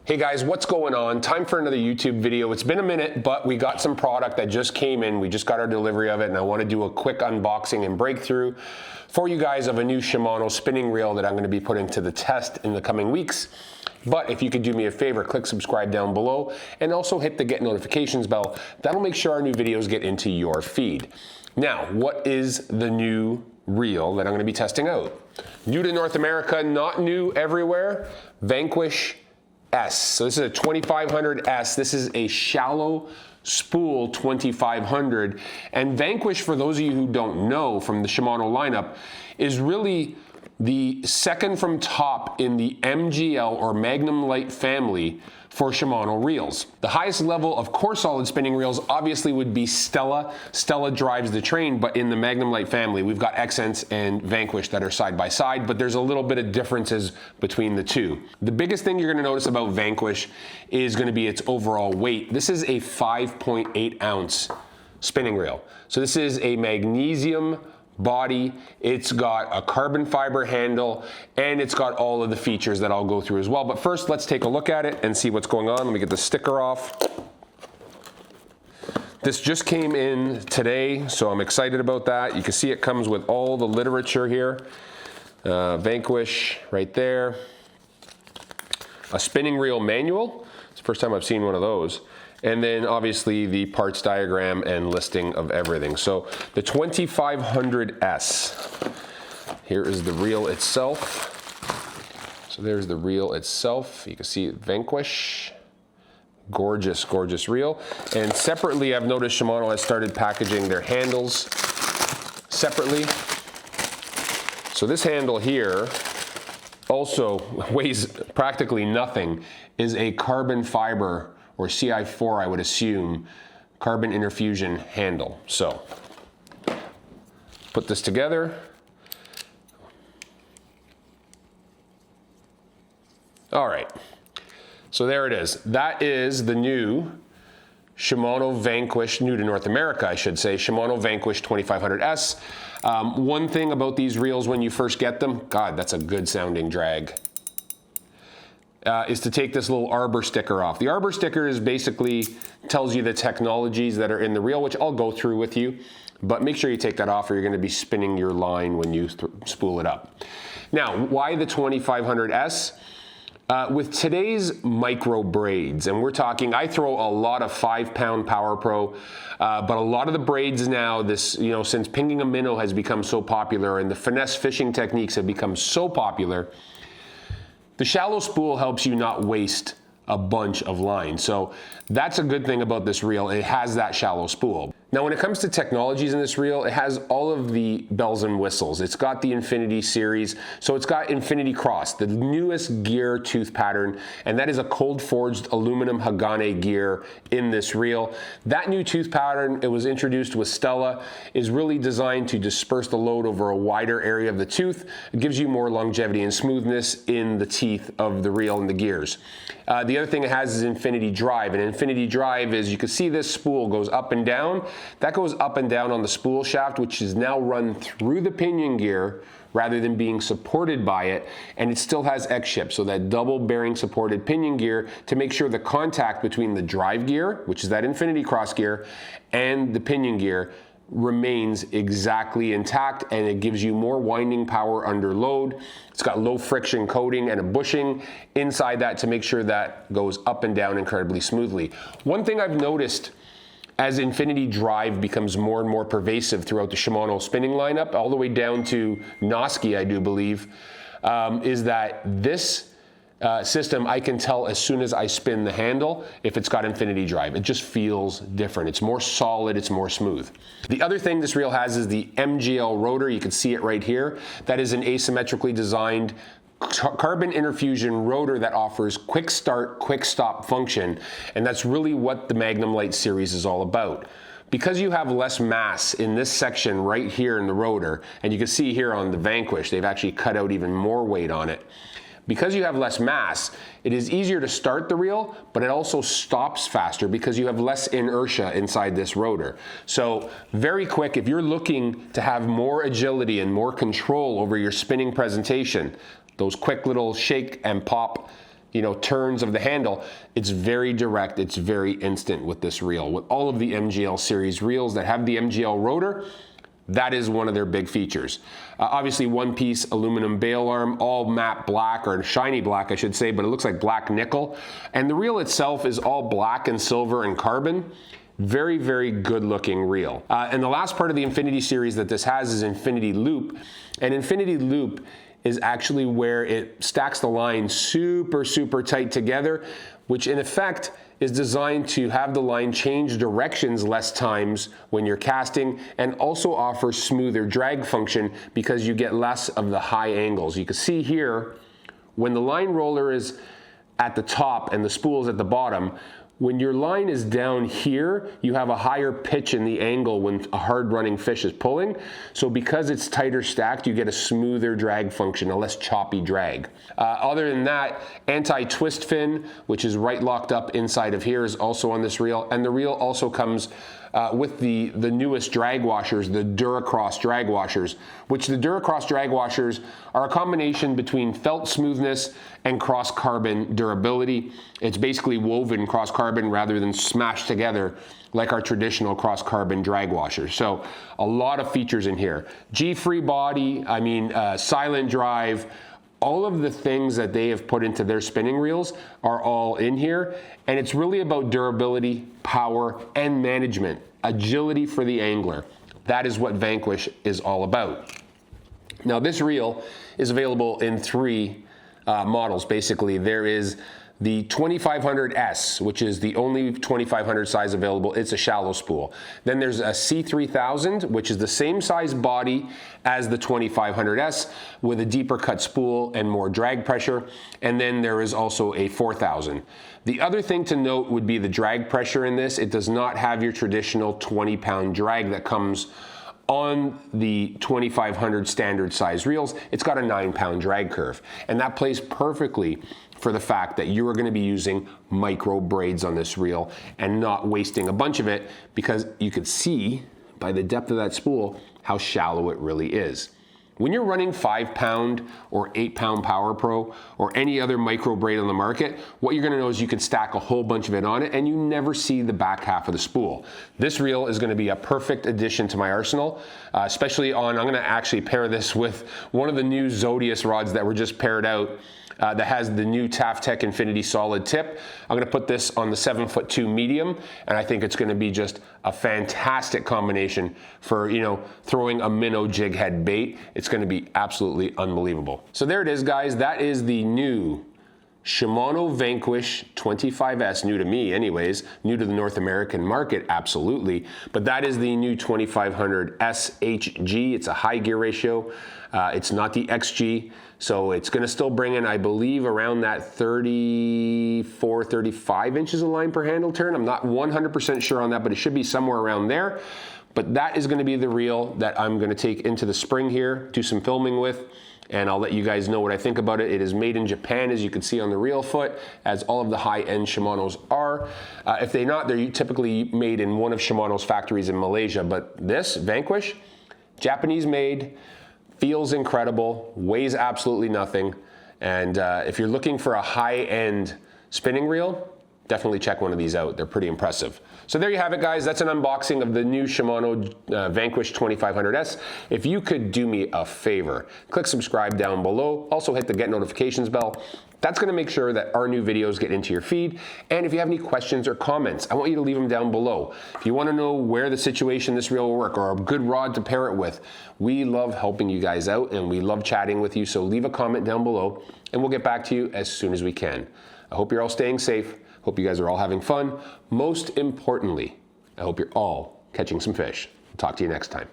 Hey guys, what's going on? Time for another YouTube video. It's been a minute, but we got some product that just came in. We just got our delivery of it, and I want to do a quick unboxing and breakthrough for you guys of a new Shimano spinning reel that I'm going to be putting to the test in the coming weeks. But if you could do me a favor, click subscribe down below and also hit the get notifications bell. That'll make sure our new videos get into your feed. Now, what is the new reel that I'm going to be testing out? New to North America, not new everywhere. Vanquish S. So this is a 2500 S. This is a shallow spool 2500. And Vanquish, for those of you who don't know from the Shimano lineup, is really the second from top in the MGL or Magnum Light family for Shimano reels. The highest level of core solid spinning reels obviously would be Stella. Stella drives the train, but in the Magnum Light family, we've got Accents and Vanquish that are side by side, but there's a little bit of differences between the two. The biggest thing you're gonna notice about Vanquish is gonna be its overall weight. This is a 5.8 ounce spinning reel. So this is a magnesium body, it's got a carbon fiber handle, and it's got all of the features that I'll go through as well. But first, let's take a look at it and see what's going on. Let me get the sticker off. This just came in today, so I'm excited about that. You can see it comes with all the literature here. Vanquish right there. A spinning reel manual. It's the first time I've seen one of those. And then obviously the parts diagram and listing of everything. So the 2500S. Here is the reel itself. So there's the reel itself. You can see Vanquish. Gorgeous, gorgeous reel. And separately, I've noticed Shimano has started packaging their handles separately. So this handle here also weighs practically nothing, is a carbon fiber or CI4, I would assume, carbon interfusion handle. So, put this together. All right, so there it is. That is the new Shimano Vanquish, new to North America, I should say, Shimano Vanquish 2500S. One thing about these reels when you first get them, God, that's a good sounding drag. Is to take this little arbor sticker off. The arbor sticker is basically tells you the technologies that are in the reel, which I'll go through with you, but make sure you take that off or you're gonna be spinning your line when you spool it up. Now, why the 2500S? With today's micro braids, and we're talking, I throw a lot of 5-pound Power Pro, but a lot of the braids now, since pinging a minnow has become so popular and the finesse fishing techniques have become so popular, the shallow spool helps you not waste a bunch of line. So that's a good thing about this reel. It has that shallow spool. Now, when it comes to technologies in this reel, it has all of the bells and whistles. It's got the Infinity series. So it's got Infinity Cross, the newest gear tooth pattern, and that is a cold forged aluminum Hagane gear in this reel. That new tooth pattern, it was introduced with Stella, is really designed to disperse the load over a wider area of the tooth. It gives you more longevity and smoothness in the teeth of the reel and the gears. The other thing it has is Infinity Drive, and Infinity Drive is, you can see this spool goes up and down. That goes up and down on the spool shaft, which is now run through the pinion gear rather than being supported by it, and it still has X-ship, so that double bearing supported pinion gear to make sure the contact between the drive gear, which is that Infinity Cross gear, and the pinion gear remains exactly intact, and it gives you more winding power under load. It's got low friction coating and a bushing inside that to make sure that goes up and down incredibly smoothly. One thing I've noticed as Infinity Drive becomes more and more pervasive throughout the Shimano spinning lineup, all the way down to Noski, I do believe, is that this system, I can tell as soon as I spin the handle if it's got Infinity Drive. It just feels different. It's more solid, it's more smooth. The other thing this reel has is the MGL rotor. You can see it right here. That is an asymmetrically designed carbon interfusion rotor that offers quick start, quick stop function, and that's really what the Magnum Light series is all about. Because you have less mass in this section right here in the rotor, and you can see here on the Vanquish, they've actually cut out even more weight on it. Because you have less mass, it is easier to start the reel, but it also stops faster because you have less inertia inside this rotor. So very quick, if you're looking to have more agility and more control over your spinning presentation, those quick little shake and pop turns of the handle. It's very direct, it's very instant with this reel. With all of the MGL series reels that have the MGL rotor, that is one of their big features. Obviously, one-piece aluminum bail arm, all matte black, or shiny black, I should say, but it looks like black nickel. And the reel itself is all black and silver and carbon. Very, very good looking reel. And the last part of the Infinity series that this has is Infinity Loop. And Infinity Loop is actually where it stacks the line super, super tight together, which in effect is designed to have the line change directions less times when you're casting, and also offers smoother drag function because you get less of the high angles. You can see here, when the line roller is at the top and the spool is at the bottom, when your line is down here, you have a higher pitch in the angle when a hard running fish is pulling. So because it's tighter stacked, you get a smoother drag function, a less choppy drag. Other than that, anti-twist fin, which is right locked up inside of here, is also on this reel. And the reel also comes with the newest drag washers, the DuraCross drag washers, which the DuraCross drag washers are a combination between felt smoothness and cross carbon durability. It's basically woven cross carbon rather than smashed together like our traditional cross carbon drag washers. So a lot of features in here. G-free body, silent drive, all of the things that they have put into their spinning reels are all in here. And it's really about durability, power, and management. Agility for the angler. That is what Vanquish is all about. Now this reel is available in three models. Basically, there is the 2500S, which is the only 2500 size available. It's a shallow spool. Then there's a C3000, which is the same size body as the 2500S with a deeper cut spool and more drag pressure. And then there is also a 4000. The other thing to note would be the drag pressure in this. It does not have your traditional 20-pound drag that comes on the 2500 standard size reels. It's got a 9-pound drag curve, and that plays perfectly for the fact that you are going to be using micro braids on this reel and not wasting a bunch of it, because you can see by the depth of that spool how shallow it really is. When you're running 5-pound or 8-pound Power Pro or any other micro braid on the market, what you're gonna know is you can stack a whole bunch of it on it and you never see the back half of the spool. This reel is gonna be a perfect addition to my arsenal, especially I'm gonna actually pair this with one of the new Zodius rods that were just paired out. That has the new Taftech Infinity Solid tip. I'm gonna put this on the 7'2" medium, and I think it's gonna be just a fantastic combination for, throwing a minnow jig head bait. It's gonna be absolutely unbelievable. So there it is, guys. That is the new Shimano Vanquish 25S, new to me anyways, new to the North American market, absolutely. But that is the new 2500 SHG. It's a high gear ratio. It's not the XG, so it's gonna still bring in, I believe, around that 34, 35 inches of line per handle turn. I'm not 100% sure on that, but it should be somewhere around there. But that is gonna be the reel that I'm gonna take into the spring here, do some filming with, and I'll let you guys know what I think about it. It is made in Japan, as you can see on the reel foot, as all of the high-end Shimanos are. If they're not, they're typically made in one of Shimano's factories in Malaysia. But this, Vanquish, Japanese made, feels incredible, weighs absolutely nothing. And if you're looking for a high-end spinning reel, definitely check one of these out. They're pretty impressive. So there you have it, guys. That's an unboxing of the new Shimano Vanquish 2500S. If you could do me a favor, click subscribe down below. Also hit the get notifications bell. That's gonna make sure that our new videos get into your feed. And if you have any questions or comments, I want you to leave them down below. If you wanna know where the situation this reel will work or a good rod to pair it with, we love helping you guys out and we love chatting with you. So leave a comment down below and we'll get back to you as soon as we can. I hope you're all staying safe. Hope you guys are all having fun. Most importantly, I hope you're all catching some fish. Talk to you next time.